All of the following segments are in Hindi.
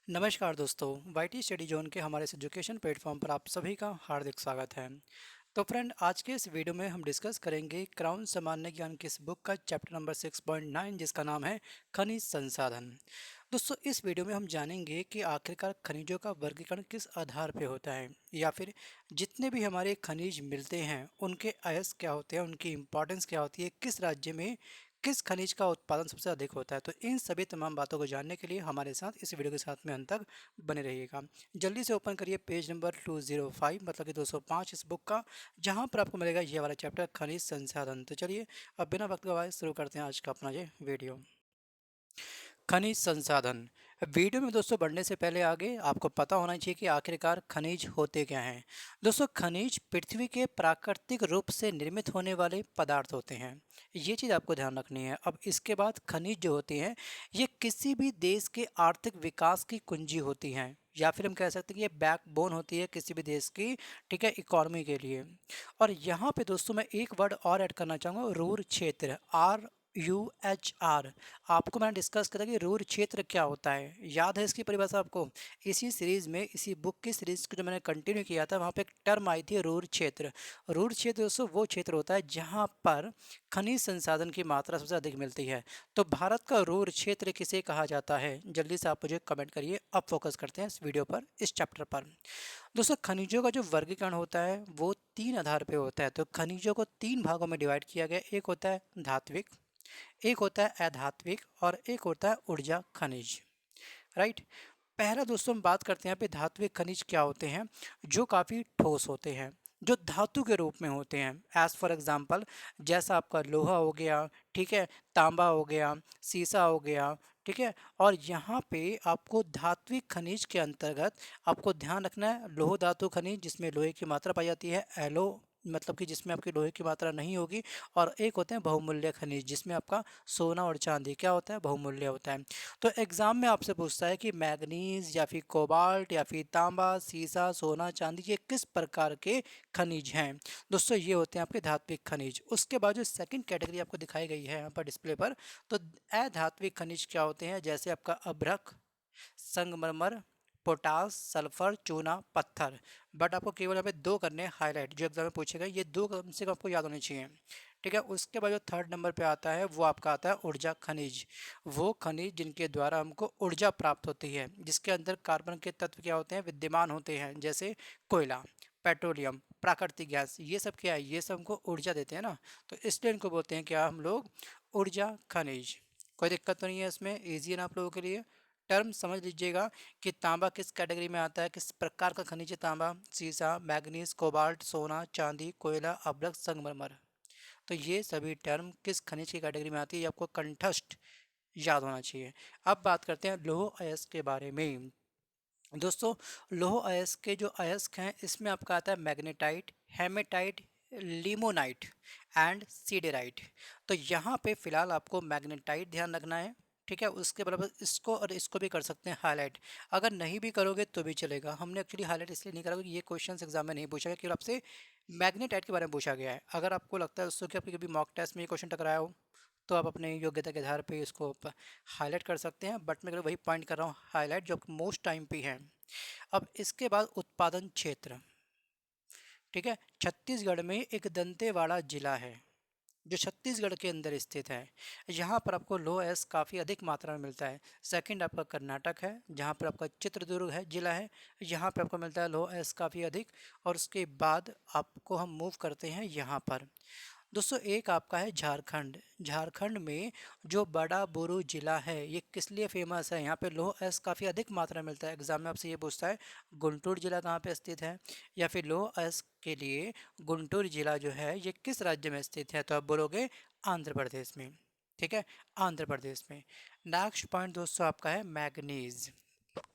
नमस्कार दोस्तों, वाईटी स्टडी जोन के हमारे इस एजुकेशन प्लेटफॉर्म पर आप सभी का हार्दिक स्वागत है। तो फ्रेंड, आज के इस वीडियो में हम डिस्कस करेंगे क्राउन सामान्य ज्ञान की इस बुक का चैप्टर नंबर 6.9 जिसका नाम है खनिज संसाधन। दोस्तों, इस वीडियो में हम जानेंगे कि आखिरकार खनिजों का वर्गीकरण किस आधार पे होता है, या फिर जितने भी हमारे खनिज मिलते हैं उनके अयस्क क्या होते हैं, उनकी इंपॉर्टेंस क्या होती है, किस राज्य में किस खनिज का उत्पादन सबसे अधिक होता है। तो इन सभी तमाम बातों को जानने के लिए हमारे साथ इस वीडियो के साथ में अंत तक बने रहिएगा। जल्दी से ओपन करिए पेज नंबर 205 मतलब कि 205 इस बुक का, जहां पर आपको मिलेगा ये वाला चैप्टर खनिज संसाधन। तो चलिए अब बिना वक्त गवाए शुरू करते हैं आज का अपना ये वीडियो। खनिज संसाधन। वीडियो में दोस्तों बढ़ने से पहले आगे आपको पता होना चाहिए कि आखिरकार खनिज होते क्या हैं। दोस्तों, खनिज पृथ्वी के प्राकृतिक रूप से निर्मित होने वाले पदार्थ होते हैं। ये चीज़ आपको ध्यान रखनी है। अब इसके बाद खनिज जो होते हैं ये किसी भी देश के आर्थिक विकास की कुंजी होती हैं, या फिर हम कह सकते हैं कि ये बैकबोन होती है किसी भी देश की, ठीक है, इकोनॉमी के लिए। और यहाँ पे दोस्तों मैं एक वर्ड और ऐड करना चाहूँगा, रूर क्षेत्र, RUHR। आपको मैंने डिस्कस करा कि रूर क्षेत्र क्या होता है, याद है इसकी परिभाषा आपको? इसी सीरीज में, इसी बुक की सीरीज को जो मैंने कंटिन्यू किया था वहाँ पे एक टर्म आई थी रूर क्षेत्र। रूर क्षेत्र दोस्तों वो क्षेत्र होता है जहाँ पर खनिज संसाधन की मात्रा सबसे अधिक मिलती है। तो भारत का रूर क्षेत्र किसे कहा जाता है, जल्दी से आप मुझे कमेंट करिए। अब फोकस करते हैं इस वीडियो पर, इस चैप्टर पर। दोस्तों, खनिजों का जो वर्गीकरण होता है वो तीन आधार पे होता है। तो खनिजों को तीन भागों में डिवाइड किया गया। एक होता है धात्विक, एक होता है अधात्विक, और एक होता है ऊर्जा खनिज। राइट। पहला दोस्तों हम बात करते हैं यहाँ पे धात्विक खनिज क्या होते हैं, जो काफ़ी ठोस होते हैं, जो धातु के रूप में होते हैं। एज फॉर एग्जांपल, जैसा आपका लोहा हो गया, ठीक है, तांबा हो गया, सीसा हो गया, ठीक है। और यहाँ पे आपको धात्विक खनिज के अंतर्गत आपको ध्यान रखना है लोह धातु खनिज जिसमें लोहे की मात्रा पाई जाती है, एलो मतलब कि जिसमें आपकी लोहे की मात्रा नहीं होगी, और एक होते हैं बहुमूल्य खनिज जिसमें आपका सोना और चांदी क्या होता है, बहुमूल्य होता है। तो एग्जाम में आपसे पूछता है कि मैग्नीज या फिर कोबाल्ट या फिर तांबा, सीसा, सोना, चांदी ये किस प्रकार के खनिज हैं। दोस्तों, ये होते हैं आपके धात्विक खनिज। उसके बाद जो सेकंड कैटेगरी आपको दिखाई गई है यहाँ पर डिस्प्ले पर, तो अधात्विक खनिज क्या होते हैं, जैसे आपका अभ्रक, संगमरमर, पोटास, सल्फर, चूना, पत्थर। बट आपको केवल यहाँ पे दो करने हैं हाईलाइट, जो एग्जाम में पूछेगा, ये दो कम से कम आपको याद होने चाहिए। ठीक है। उसके बाद जो थर्ड नंबर पे आता है वो आपका आता है ऊर्जा खनिज। वो खनिज जिनके द्वारा हमको ऊर्जा प्राप्त होती है, जिसके अंदर कार्बन के तत्व क्या होते हैं, विद्यमान होते हैं, जैसे कोयला, पेट्रोलियम, प्राकृतिक गैस, ये सब क्या है, ये सब हमको ऊर्जा देते हैं ना। तो इसलिए इनको बोलते हैं क्या हम लोग, ऊर्जा खनिज। कोई दिक्कत तो नहीं है इसमें, ईजी है ना आप लोगों के लिए। टर्म समझ लीजिएगा कि तांबा किस कैटेगरी में आता है, किस प्रकार का खनिज है तांबा, सीसा, मैग्नीज, कोबाल्ट, सोना, चांदी, कोयला, अभ्रक, संगमरमर। तो ये सभी टर्म किस खनिज की कैटेगरी में आती है, ये आपको कंठस्थ याद होना चाहिए। अब बात करते हैं लौह अयस्क के बारे में। दोस्तों, लौह अयस्क के जो अयस्क हैं इसमें आपका आता है magnetite, haematite, limonite and siderite. तो यहाँ पे फिलहाल आपको मैग्नेटाइट ध्यान रखना है, ठीक है। उसके बराबर इसको और इसको भी कर सकते हैं हाईलाइट। अगर नहीं भी करोगे तो भी चलेगा। हमने एक्चुअली हाईलाइट इसलिए नहीं करा क्योंकि ये क्वेश्चन एग्जाम में नहीं पूछा गया, केवल आपसे मैग्नेटाइट के बारे में पूछा गया है। अगर आपको लगता है दोस्तों कि आपकी कभी मॉक टेस्ट में ये क्वेश्चन टकराया हो, तो आप अपने योग्यता के आधार पे इसको हाईलाइट कर सकते हैं। बट मैं वही पॉइंट कर रहा हूँ हाईलाइट जो मोस्ट टाइम पे है। अब इसके बाद उत्पादन क्षेत्र, ठीक है। छत्तीसगढ़ में एक दंतेवाड़ा जिला है जो छत्तीसगढ़ के अंदर स्थित है। यहाँ पर आपको लो एस काफ़ी अधिक मात्रा में मिलता है। सेकंड आपका कर्नाटक है, जहाँ पर आपका चित्रदुर्ग है जिला है, यहाँ पर आपको मिलता है लो एस काफ़ी अधिक। और उसके बाद आपको हम मूव करते हैं यहाँ पर। दोस्तों, एक आपका है झारखंड। झारखंड में जो बड़ा बुरू जिला है ये किस लिए फेमस है, यहाँ पे लोह एस काफ़ी अधिक मात्रा में मिलता है। एग्जाम में आपसे ये पूछता है गुंटूर जिला कहाँ पे स्थित है, या फिर लोह एस के लिए गुंटूर जिला जो है ये किस राज्य में स्थित है, तो आप बोलोगे आंध्र प्रदेश में, ठीक है, आंध्र प्रदेश में। नेक्स्ट पॉइंट दोस्तों आपका है मैग्नीज।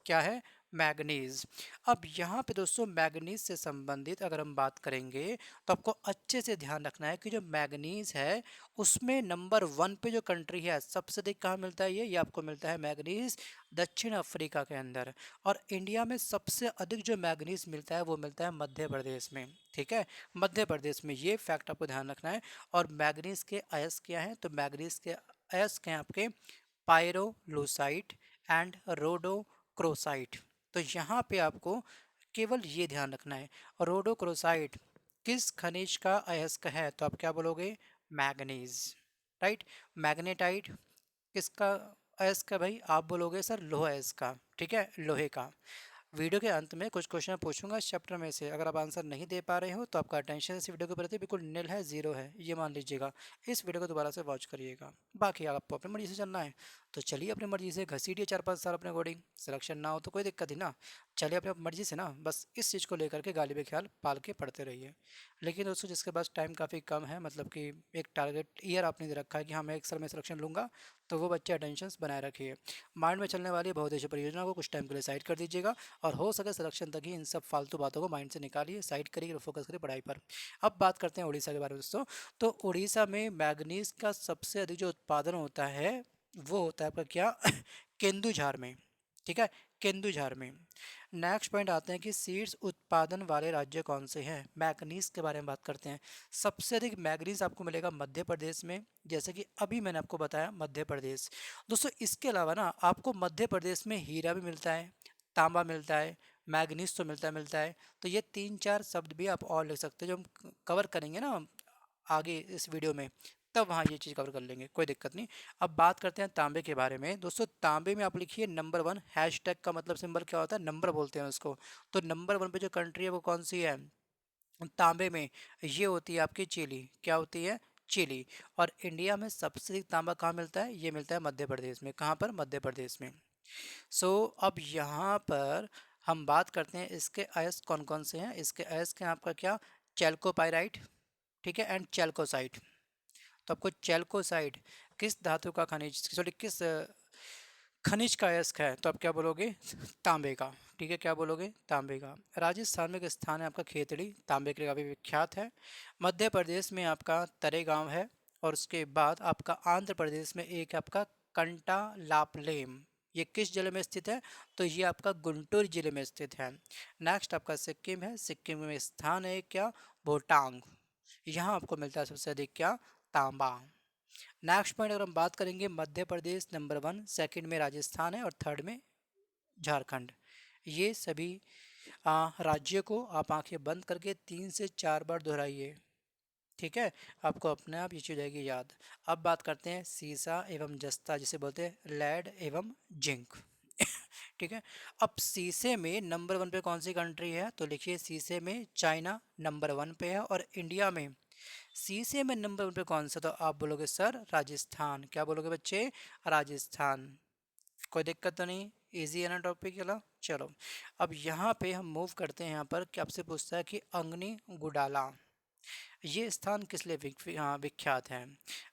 क्या है, मैग्नीज। अब यहाँ पे दोस्तों मैग्नीज से संबंधित अगर हम बात करेंगे तो आपको अच्छे से ध्यान रखना है कि जो मैग्नीज है उसमें नंबर 1 पे जो कंट्री है सबसे अधिक कहाँ मिलता है, ये आपको मिलता है मैग्नीज दक्षिण अफ्रीका के अंदर। और इंडिया में सबसे अधिक जो मैग्नीज मिलता है वो मिलता है मध्य प्रदेश में, ठीक है, मध्य प्रदेश में। ये फैक्ट आपको ध्यान रखना है। और मैग्नीज के अयस्क क्या हैं, तो मैग्नीज के अयस्क हैं आपके पायरोलूसाइट एंड रोडो रोडोक्रोसाइट। तो यहाँ पे आपको केवल ये ध्यान रखना है, रोडोक्रोसाइट किस खनिज का अयस्क है, तो आप क्या बोलोगे, मैग्नीज, राइट। मैग्नेटाइट किसका अयस्क है भाई, आप बोलोगे सर लोहा अयस्क का, ठीक है, लोहे का। वीडियो के अंत में कुछ क्वेश्चन पूछूंगा इस चैप्टर में से, अगर आप आंसर नहीं दे पा रहे हो तो आपका अटेंशन इस वीडियो के प्रति बिल्कुल नील है, जीरो है, ये मान लीजिएगा। इस वीडियो को दोबारा से वॉच करिएगा। बाकी अगर आपको अपनी मर्जी से चलना है तो चलिए अपनी मर्जी से घसीटिए 4-5 साल अपने अकॉर्डिंग, सिलेक्शन ना हो तो कोई दिक्कत ही ना, चलिए अपनी मर्जी से ना, बस इस चीज़ को लेकर के गाली में ख्याल पाल के पढ़ते रहिए। लेकिन दोस्तों जिसके पास टाइम काफ़ी कम है, मतलब कि एक टारगेट ईयर आपने दे रखा है कि हाँ मैं 1 साल में सिलेक्शन लूँगा, तो वो बच्चे अटेंशन बनाए रखिए। माइंड में चलने वाली बहुउद्देशीय परियोजना को कुछ टाइम के लिए साइड कर दीजिएगा, और हो सके सिलेक्शन तक ही इन सब फालतू बातों को माइंड से निकालिए, साइड करिए और फोकस करिए पढ़ाई पर। अब बात करते हैं उड़ीसा के बारे में दोस्तों। तो उड़ीसा में मैग्नीज का सबसे अधिक जो उत्पादन होता है वो होता है आपका क्या केंदुझार में, ठीक है, केंदुझार में। नेक्स्ट पॉइंट आते हैं कि सीड्स उत्पादन वाले राज्य कौन से हैं, मैग्नीज के बारे में बात करते हैं। सबसे अधिक मैग्नीज आपको मिलेगा मध्य प्रदेश में, जैसे कि अभी मैंने आपको बताया मध्य प्रदेश। दोस्तों इसके अलावा ना आपको मध्य प्रदेश में हीरा भी मिलता है, तांबा मिलता है, मैग्नीज तो मिलता है। तो ये 3-4 शब्द भी आप और लिख सकते हैं, जो हम कवर करेंगे ना आगे इस वीडियो में, तब वहाँ ये चीज़ कवर कर लेंगे, कोई दिक्कत नहीं। अब बात करते हैं तांबे के बारे में। दोस्तों तांबे में आप लिखिए नंबर 1, हैशटैग का मतलब सिंबल क्या होता है, नंबर बोलते हैं उसको। तो नंबर 1 पे जो कंट्री है वो कौन सी है तांबे में, ये होती है आपकी चिली, क्या होती है, चिली। और इंडिया में सबसे अधिक तांबा कहाँ मिलता है, ये मिलता है मध्य प्रदेश में, कहाँ पर, मध्य प्रदेश में। अब यहाँ पर हम बात करते हैं इसके अयस्क कौन कौन से हैं। इसके अयस्क हैं आपका क्या, चैल्कोपाइराइट, ठीक है, एंड चैल्कोसाइट। तो आपको चैल्कोसाइट किस धातु का खनिज, सॉरी किस खनिज का अयस्क है, तो आप क्या बोलोगे, तांबे का, ठीक है, क्या बोलोगे, तांबे का। राजस्थान में एक स्थान है आपका खेतड़ी, तांबे के लिए काफ़ी विख्यात है। मध्य प्रदेश में आपका तरेगांव है, और उसके बाद आपका आंध्र प्रदेश में एक आपका कंटा लापलेम, ये किस जिले में स्थित है, तो ये आपका गुंटूर जिले में स्थित है। नेक्स्ट आपका सिक्किम है, सिक्किम में स्थान है क्या, भोटांग, यहाँ आपको मिलता है सबसे अधिक क्या, तांबा। नेक्स्ट पॉइंट अगर हम बात करेंगे, मध्य प्रदेश नंबर 1, सेकंड में राजस्थान है, और थर्ड में झारखंड। ये सभी राज्यों को आप आंखें बंद करके 3 से 4 बार दोहराइए, ठीक है, आपको अपने आप ये चीज़ जाएगी याद। अब बात करते हैं सीसा एवं जस्ता, जिसे बोलते हैं लेड एवं जिंक, ठीक है। अब सीसे में नंबर 1 पे कौन सी कंट्री है, तो लिखिए सीसे में चाइना नंबर 1 पे है, और इंडिया में सीसे में नंबर 1 पे कौन सा, तो आप बोलोगे सर राजस्थान, क्या बोलोगे बच्चे, राजस्थान। कोई दिक्कत तो नहीं, इजी है ना टॉपिक चला। चलो अब यहाँ पे हम मूव करते हैं, यहाँ पर कि आपसे पूछता है कि अंगनी गुडाला, ये स्थान किस लिए विख्यात है।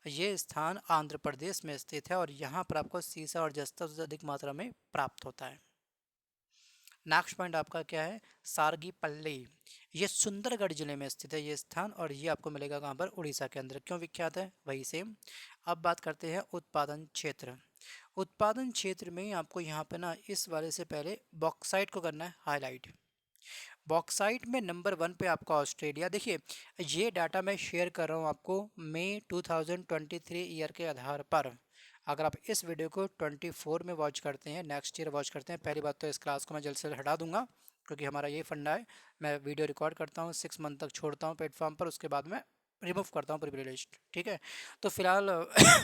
ये स्थान आंध्र प्रदेश में स्थित है, और यहाँ पर आपको सीसा और जस्ता सबसे अधिक मात्रा में प्राप्त होता है। नेक्स्ट पॉइंट आपका क्या है, सारगीपल्ली, ये सुंदरगढ़ जिले में स्थित है ये स्थान, और ये आपको मिलेगा कहाँ पर, उड़ीसा के अंदर। क्यों विख्यात है, वही सेम। अब बात करते हैं उत्पादन क्षेत्र। उत्पादन क्षेत्र में आपको यहाँ पे ना इस वाले से पहले बॉक्साइट को करना है हाईलाइट। बॉक्साइट में नंबर 1 पे आपका ऑस्ट्रेलिया। देखिए ये डाटा मैं शेयर कर रहा हूँ आपको मई 2023 ईयर के आधार पर। अगर आप इस वीडियो को 24 में वॉच करते हैं, नेक्स्ट ईयर वॉच करते हैं, पहली बात तो इस क्लास को मैं जल्द से जल्द हटा दूंगा, क्योंकि हमारा ये फंडा है, मैं वीडियो रिकॉर्ड करता हूँ 6 मंथ तक छोड़ता हूँ प्लेटफॉर्म पर, उसके बाद मैं रिमूव करता हूँ पूरी प्लेलिस्ट, ठीक है। तो फिलहाल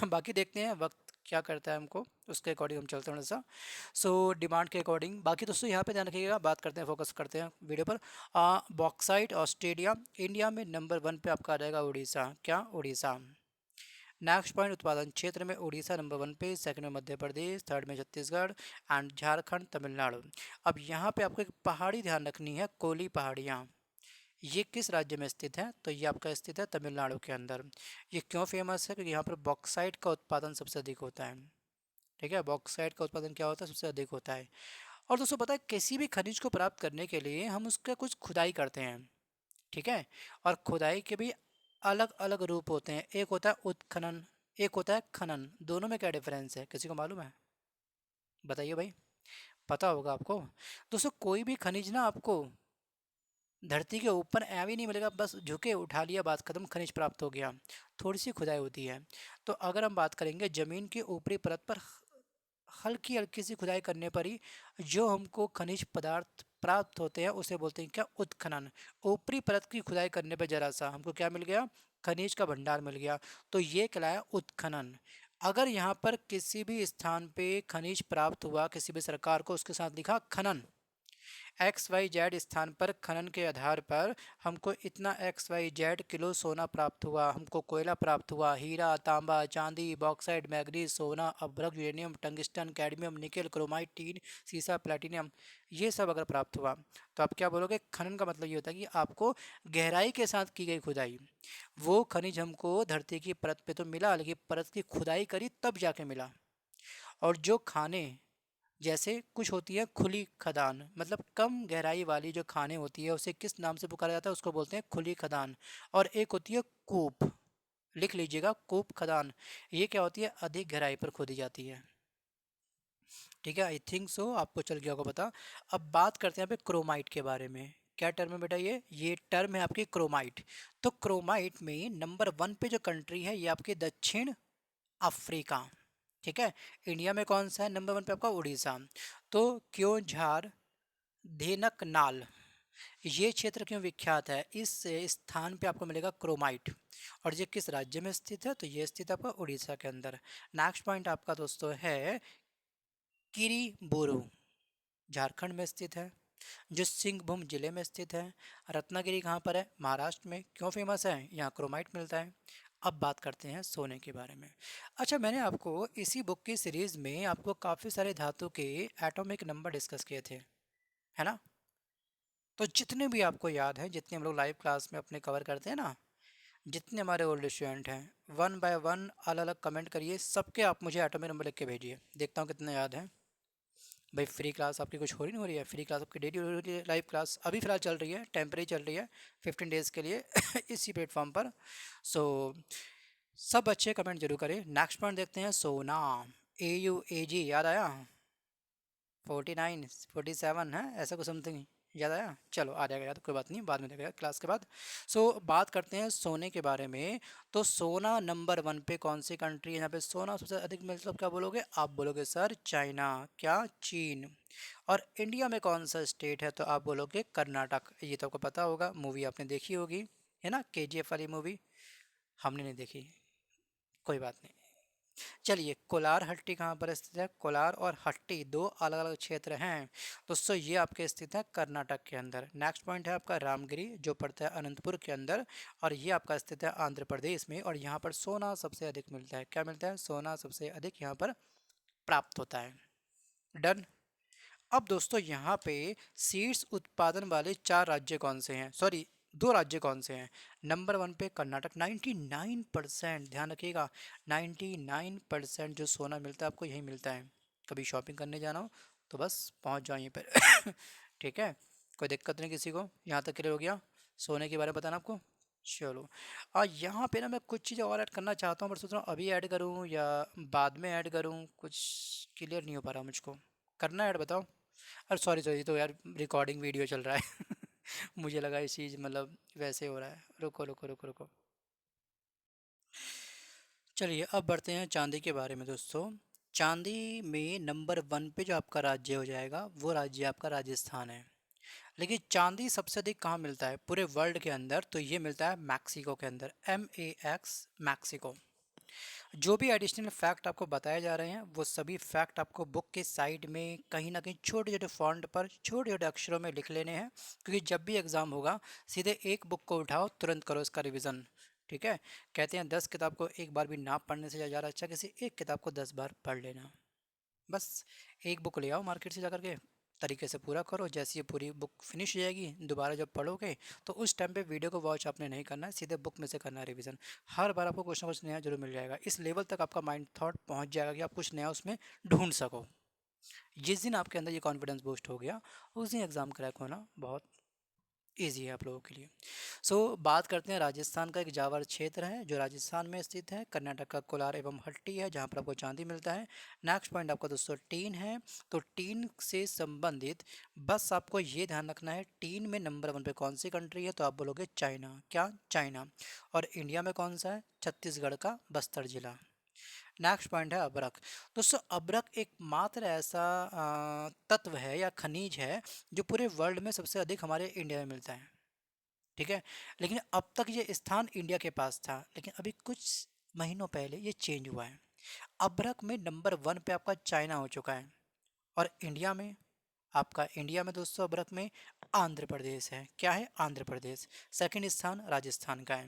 बाकी देखते हैं वक्त क्या करता है हमको, उसके अकॉर्डिंग हम चलते हैं थोड़ा सा। डिमांड के अकॉर्डिंग। बाकी दोस्तों यहाँ पे ध्यान रखिएगा, बात करते हैं, फोकस करते हैं वीडियो पर। बॉक्साइट ऑस्ट्रेलिया, इंडिया में नंबर 1 पे आपका आ जाएगा उड़ीसा, क्या, उड़ीसा। नेक्स्ट पॉइंट, उत्पादन क्षेत्र में उड़ीसा नंबर 1 पे, सेकंड में मध्य प्रदेश, थर्ड में छत्तीसगढ़, एंड झारखंड, तमिलनाडु। अब यहाँ पे आपको एक पहाड़ी ध्यान रखनी है, कोली पहाड़ियाँ, ये किस राज्य में स्थित है, तो ये आपका स्थित है तमिलनाडु के अंदर। ये क्यों फेमस है, क्योंकि यहाँ पर बॉक्साइट का उत्पादन सबसे अधिक होता है, ठीक है, बॉक्साइट का उत्पादन क्या होता है, सबसे अधिक होता है। और दोस्तों पता है किसी भी खनिज को प्राप्त करने के लिए हम उसका कुछ खुदाई करते हैं, ठीक है, और खुदाई के भी अलग अलग रूप होते हैं, एक होता है उत्खनन, एक होता है खनन, दोनों में क्या डिफरेंस है, किसी को मालूम है, बताइए भाई, पता होगा आपको। दोस्तों कोई भी खनिज ना आपको धरती के ऊपर ऐवे नहीं मिलेगा, बस झुके उठा लिया बात खत्म, खनिज प्राप्त हो गया, थोड़ी सी खुदाई होती है। तो अगर हम बात करेंगे ज़मीन की ऊपरी परत पर हल्की हल्की सी खुदाई करने पर ही जो हमको खनिज पदार्थ प्राप्त होते हैं उसे बोलते हैं क्या, उत्खनन। ऊपरी परत की खुदाई करने पर जरा सा हमको क्या मिल गया, खनिज का भंडार मिल गया, तो ये कहलाया उत्खनन। अगर यहाँ पर किसी भी स्थान पे खनिज प्राप्त हुआ किसी भी सरकार को, उसके साथ लिखा खनन, एक्स वाई जेड स्थान पर खनन के आधार पर हमको इतना एक्स वाई जेड किलो सोना प्राप्त हुआ, हमको कोयला प्राप्त हुआ, हीरा, तांबा, चांदी, बॉक्साइट, मैग्नीज, सोना, अभ्रक, uranium, tungsten, cadmium, nickel, chromite, tin, सीसा, प्लेटिनियम, ये सब अगर प्राप्त हुआ तो आप क्या बोलोगे, खनन का मतलब ये होता है कि आपको गहराई के साथ की गई खुदाई, वो खनिज हमको धरती की परत पे तो मिला लेकिन परत की खुदाई करी तब जाके मिला। और जो खाने, जैसे कुछ होती है खुली खदान, मतलब कम गहराई वाली जो खाने होती है उसे किस नाम से पुकारा जाता है, उसको बोलते हैं खुली खदान। और एक होती है कूप, लिख लीजिएगा कूप खदान, ये क्या होती है, अधिक गहराई पर खोदी जाती है। ठीक है, आई थिंक सो आपको चल गया होगा पता। अब बात करते हैं यहाँ पे क्रोमाइट के बारे में। क्या टर्म है बेटा, ये टर्म है आपकी क्रोमाइट। तो क्रोमाइट में नंबर 1 पे जो कंट्री है ये आपकी दक्षिण अफ्रीका। ठीक है, इंडिया में कौन सा है नंबर 1 पे, आपका उड़ीसा। तो क्योंझार, धेनकनाल, ये क्षेत्र क्यों विख्यात है, इस स्थान पे आपको मिलेगा क्रोमाइट। और ये किस राज्य में स्थित है, तो ये स्थित है आपका उड़ीसा के अंदर। नेक्स्ट पॉइंट आपका दोस्तों है किरीबुरू, झारखंड में स्थित है, जो सिंहभूम जिले में स्थित है। रत्नागिरी कहाँ पर है, महाराष्ट्र में, क्यों फेमस है, यहाँ क्रोमाइट मिलता है। अब बात करते हैं सोने के बारे में। अच्छा, मैंने आपको इसी बुक की सीरीज में आपको काफ़ी सारे धातु के एटॉमिक नंबर डिस्कस किए थे, है ना। तो जितने भी आपको याद है, जितने हम लोग लाइव क्लास में अपने कवर करते हैं ना, जितने हमारे ओल्ड स्टूडेंट हैं, वन बाय वन अलग अलग कमेंट करिए, सबके आप मुझे एटॉमिक नंबर लिख के भेजिए, देखता हूँ कितने याद हैं। भाई फ्री क्लास आपकी कुछ हो रही नहीं, हो रही है, फ्री क्लास आपकी डेली हो रही है, लाइव क्लास अभी फ़िलहाल चल रही है, टेम्परेरी चल रही है 15 डेज़ के लिए इसी प्लेटफॉर्म पर। सो सब बच्चे कमेंट जरूर करें। नेक्स्ट पॉइंट देखते हैं, सोना, AUAG याद आया, 49 47 है ऐसा कुछ समथिंग, याद आया, चलो आ जाएगा याद, कोई बात नहीं, बाद में देखेगा क्लास के बाद। सो बात करते हैं सोने के बारे में। तो सोना नंबर 1 पे कौन सी कंट्री है, यहाँ पे सोना सबसे अधिक मिलता है, क्या बोलोगे, आप बोलोगे सर चाइना, क्या, चीन। और इंडिया में कौन सा स्टेट है, तो आप बोलोगे कर्नाटक। ये तो आपको पता होगा, मूवी आपने देखी होगी, है ना, KGF वाली मूवी, हमने नहीं देखी, कोई बात नहीं। चलिए, कोलार हट्टी कहाँ पर स्थित है, कोलार और हट्टी दो अलग अलग क्षेत्र हैं दोस्तों, ये आपके स्थित है कर्नाटक के अंदर। नेक्स्ट पॉइंट है आपका रामगिरी, जो पड़ता है अनंतपुर के अंदर, और ये आपका स्थित है आंध्र प्रदेश में। और यहाँ पर सोना सबसे अधिक मिलता है, क्या मिलता है, सोना सबसे अधिक यहाँ पर प्राप्त होता है। डन। अब दोस्तों यहाँ पे सीड्स उत्पादन वाले 4 राज्य कौन से हैं, सॉरी 2 राज्य कौन से हैं। नंबर 1 पे कर्नाटक, 99%, ध्यान रखिएगा, 99% जो सोना मिलता है आपको यही मिलता है। कभी शॉपिंग करने जाना हो तो बस पहुँच जाओ यहीं पर ठीक है, कोई दिक्कत नहीं किसी को, यहाँ तक क्लियर हो गया। सोने के बारे में बताना आपको। चलो, यहाँ पे ना मैं कुछ चीज़ें और ऐड करना चाहता हूँ, पर सोच रहा हूँ अभी ऐड करूँ या बाद में ऐड करूँ, कुछ क्लियर नहीं हो पा रहा मुझको। करना ऐड, बताओ। अरे सॉरी सॉरी, तो यार रिकॉर्डिंग वीडियो चल रहा है मुझे लगा इस चीज़ मतलब वैसे हो रहा है, रुको रुको रुको रुको। चलिए अब बढ़ते हैं चांदी के बारे में दोस्तों। चांदी में नंबर 1 पे जो आपका राज्य हो जाएगा वो राज्य आपका राजस्थान है। लेकिन चांदी सबसे अधिक कहाँ मिलता है पूरे वर्ल्ड के अंदर, तो ये मिलता है मैक्सिको के अंदर, MAX, मैक्सिको। जो भी एडिशनल फैक्ट आपको बताए जा रहे हैं वो सभी फैक्ट आपको बुक के साइड में कहीं ना कहीं छोटे छोटे फॉन्ट पर छोटे छोटे अक्षरों में लिख लेने हैं, क्योंकि जब भी एग्ज़ाम होगा सीधे एक बुक को उठाओ, तुरंत करो इसका रिवीजन। ठीक है, कहते हैं 10 किताब को एक बार भी ना पढ़ने से ज़्यादा अच्छा किसी एक किताब को 10 बार पढ़ लेना। बस एक बुक ले आओ मार्केट से जा करके, तरीके से पूरा करो, जैसे ये पूरी बुक फिनिश हो जाएगी दोबारा जब पढ़ोगे तो उस टाइम पे वीडियो को वॉच आपने नहीं करना है, सीधे बुक में से करना है रिवीजन। हर बार आपको कुछ ना कुछ नया जरूर मिल जाएगा, इस लेवल तक आपका माइंड थॉट पहुंच जाएगा कि आप कुछ नया उसमें ढूंढ सको। जिस दिन आपके अंदर ये कॉन्फिडेंस बूस्ट हो गया उस दिन एग्ज़ाम क्रैक होना बहुत ईजी है आप लोगों के लिए। बात करते हैं राजस्थान का, एक जावर क्षेत्र है जो राजस्थान में स्थित है, कर्नाटक का कोलार एवं हट्टी है जहाँ पर आपको चांदी मिलता है। नेक्स्ट पॉइंट आपका दोस्तों टीन है। तो टीन से संबंधित बस आपको ये ध्यान रखना है, टीन में नंबर 1 पे कौन सी कंट्री है, तो आप बोलोगे चाइना, क्या, चाइना। और इंडिया में कौन सा है, छत्तीसगढ़ का बस्तर जिला। नेक्स्ट पॉइंट है अब्रक। दोस्तों अब्रक एक मात्र ऐसा तत्व है या खनिज है जो पूरे वर्ल्ड में सबसे अधिक हमारे इंडिया में मिलता है। ठीक है, लेकिन अब तक ये स्थान इंडिया के पास था, लेकिन अभी कुछ महीनों पहले ये चेंज हुआ है। अब्रक में नंबर 1 पे आपका चाइना हो चुका है, और इंडिया में दोस्तों अब्रक में आंध्र प्रदेश है। क्या है? आंध्र प्रदेश। सेकंड स्थान राजस्थान का है।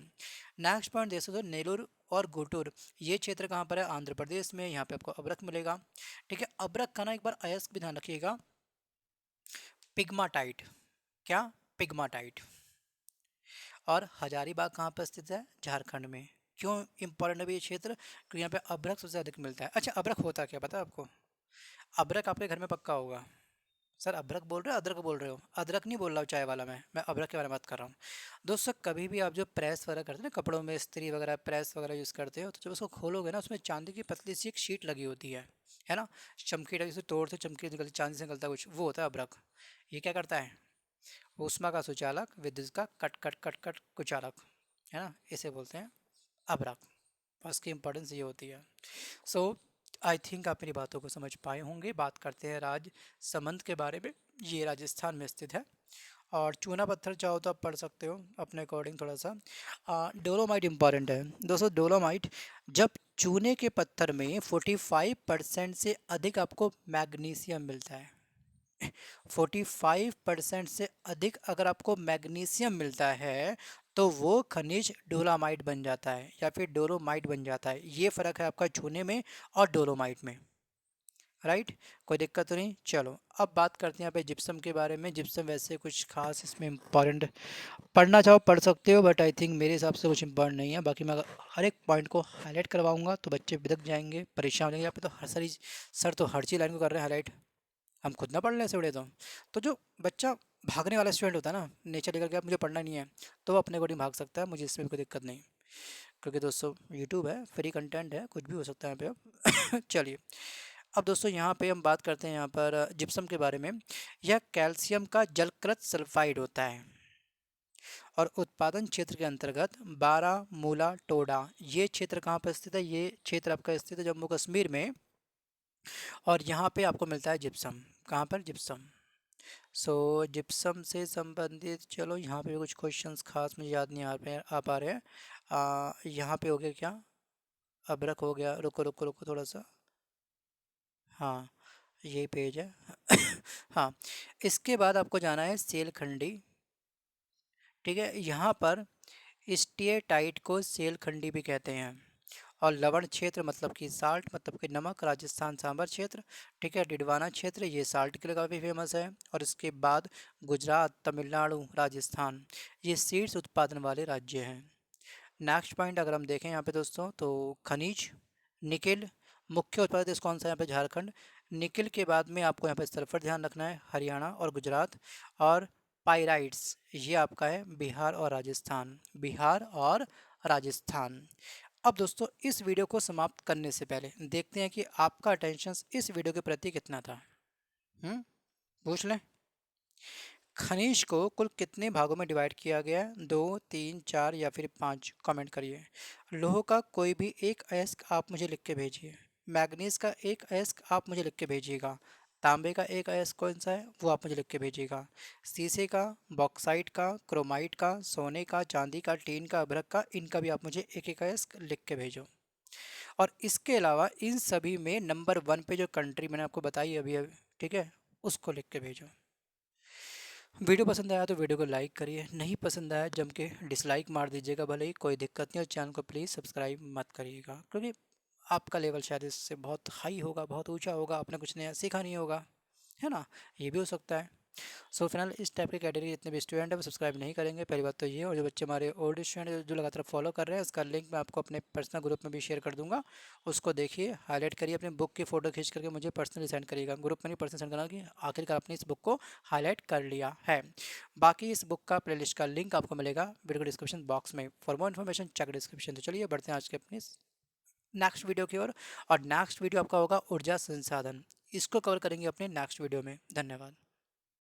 नेक्स्ट पॉइंट देख सकते हो, नेलोर और गुंटूर, ये क्षेत्र कहाँ पर है? आंध्र प्रदेश में। यहाँ पे आपको अब्रक मिलेगा। ठीक है, अब्रक का ना एक बार अयस्क भी ध्यान रखिएगा, पिग्माटाइट। क्या? पिग्माटाइट। और हजारीबाग कहाँ पर स्थित है? झारखंड में। क्यों इंपॉर्टेंट है भी ये क्षेत्र? क्योंकि यहाँ पे अब्रक सबसे अधिक मिलता है। अच्छा, अब्रक होता क्या पता है आपको? अदरक आपके घर में पक्का होगा। सर अदरक बोल रहे हो, अदरक बोल रहे हो? अदरक नहीं बोल रहा हूँ चाय वाला, मैं अदरक के बारे में बात कर रहा हूँ। दोस्तों कभी भी आप जो प्रेस वगैरह करते हैं ना, कपड़ों में इस्त्री वगैरह प्रेस वगैरह यूज़ करते हो, तो जब उसको खोलोगे ना, उसमें चांदी की पतली सी एक शीट लगी होती है ना? चमकी जैसे तोड़ते चमकी निकलती, चांदी से निकलता है कुछ, वो होता है अदरक। ये क्या करता है? ऊष्मा का सुचालक, विद्युत का कट कट कट कट कुचालक, है ना? इसे बोलते हैं अदरक। उसकी इंपॉर्टेंस ये होती है। सो आई थिंक आप मेरी बातों को समझ पाए होंगे। बात करते हैं राजसमंद के बारे में। ये राजस्थान में स्थित है। और चूना पत्थर चाहो तो आप पढ़ सकते हो अपने अकॉर्डिंग थोड़ा सा। डोलोमाइट इंपॉर्टेंट है दोस्तों। डोलोमाइट, जब चूने के पत्थर में 45% से अधिक आपको मैग्नीशियम मिलता है, 45% से अधिक अगर आपको मैग्नीशियम मिलता है, तो वो खनिज डोलामाइट बन जाता है या फिर डोलोमाइट बन जाता है। ये फ़र्क है आपका चूने में और डोलोमाइट में। राइट, कोई दिक्कत तो नहीं। चलो अब बात करते हैं यहाँ पे जिप्सम के बारे में। जिप्सम वैसे कुछ खास इसमें इम्पॉर्टेंट, पढ़ना चाहो पढ़ सकते हो, बट आई थिंक मेरे हिसाब से कुछ इम्पॉर्टेंट नहीं है। बाकी मैं अगर हर एक पॉइंट को हाईलाइट करवाऊंगा तो बच्चे बिदक जाएंगे, परेशान हो जाएंगे। यहाँ पे तो हर सारी सर तो हर चीज़ लाइन को कर रहे हैं हाईलाइट, हम खुद ना पढ़ लें ऐसे बड़े तो जो बच्चा भागने वाला स्टूडेंट होता है ना, नेचर लेकर के आप मुझे पढ़ना नहीं है, तो वो अपने अकॉर्डिंग भाग सकता है, मुझे इसमें भी कोई दिक्कत नहीं। क्योंकि दोस्तों यूट्यूब है, फ्री कंटेंट है, कुछ भी हो सकता है यहाँ पे अब चलिए, अब दोस्तों यहाँ पे हम बात करते हैं यहाँ पर जिप्सम के बारे में। यह कैल्शियम का जलकृत सल्फाइड होता है, और उत्पादन क्षेत्र के अंतर्गत बारामूला टोडा, ये क्षेत्र कहाँ पर स्थित है? ये क्षेत्र आपका स्थित है जम्मू कश्मीर में। और यहाँ पे आपको मिलता है जिप्सम। कहाँ पर? जिप्सम। सो जिप्सम से संबंधित चलो यहाँ पे कुछ क्वेश्चंस खास मुझे याद नहीं आ पा रहे हैं। यहाँ पे हो गया क्या? अबरक हो गया। रुको रुको रुको थोड़ा सा। हाँ, यही पेज है हाँ, इसके बाद आपको जाना है सेलखंडी। ठीक है, यहाँ पर स्टेटाइट को सेलखंडी भी कहते हैं। और लवण क्षेत्र मतलब कि साल्ट, मतलब कि नमक, राजस्थान सांबर क्षेत्र। ठीक है, डिडवाना क्षेत्र ये साल्ट के लिए काफ़ी फेमस है। और इसके बाद गुजरात, तमिलनाडु, राजस्थान, ये सीड्स उत्पादन वाले राज्य हैं। नेक्स्ट पॉइंट अगर हम देखें यहाँ पे दोस्तों, तो खनिज निकिल, मुख्य उत्पादक देश कौन सा है यहाँ पे? झारखंड। निकिल के बाद में आपको यहाँ पे सल्फर ध्यान रखना है, हरियाणा और गुजरात। और पाइराइट्स ये आपका है बिहार और राजस्थान, बिहार और राजस्थान। अब दोस्तों इस वीडियो को समाप्त करने से पहले देखते हैं कि आपका अटेंशन इस वीडियो के प्रति कितना था। पूछ लें, खनिज को कुल कितने भागों में डिवाइड किया गया है? 2, 3, 4 या फिर 5? कमेंट करिए। लोह का कोई भी एक अयस्क आप मुझे लिख के भेजिए। मैग्नीज का एक अयस्क आप मुझे लिख के भेजिएगा। तांबे का एक अयस्क कौन सा है वो आप मुझे लिख के भेजिएगा। शीशे का, बॉक्साइट का, क्रोमाइट का, सोने का, चांदी का, टीन का, अभ्रक का, इनका भी आप मुझे एक एक अयस्क लिख के भेजो। और इसके अलावा इन सभी में नंबर 1 पे जो कंट्री मैंने आपको बताई अभी अभी, ठीक है, उसको लिख के भेजो। वीडियो पसंद आया तो वीडियो को लाइक करिए, नहीं पसंद आया जम के डिसलाइक मार दीजिएगा, भले ही कोई दिक्कत नहीं। और चैनल को प्लीज़ सब्सक्राइब मत करिएगा, क्योंकि आपका लेवल शायद इससे बहुत हाई होगा, बहुत ऊंचा होगा, आपने कुछ नया सीखा नहीं होगा, है ना? ये भी हो सकता है। सो फिलहाल इस टाइप के कैटेगरी जितने भी स्टूडेंट हैं वो सब्सक्राइब नहीं करेंगे, पहली बात तो ये। और जो बच्चे हमारे ओल्ड स्टूडेंट जो लगातार फॉलो कर रहे हैं, उसका लिंक मैं आपको अपने पर्सनल ग्रुप में भी शेयर कर दूंगा। उसको देखिए, हाईलाइट करिए, अपने बुक की फ़ोटो खींच करके मुझे पर्सनली सेंड करिएगा। ग्रुप में नहीं, पर्सनल सेंड करना कि आखिरकार आपने इस बुक को हाईलाइट कर लिया है। बाकी इस बुक का प्लेलिस्ट का लिंक आपको मिलेगा वीडियो के डिस्क्रिप्शन बॉक्स में। For more information check description. तो चलिए बढ़ते हैं आज के अपने नेक्स्ट वीडियो की ओर। और नेक्स्ट वीडियो आपका होगा ऊर्जा संसाधन, इसको कवर करेंगे अपने नेक्स्ट वीडियो में। धन्यवाद।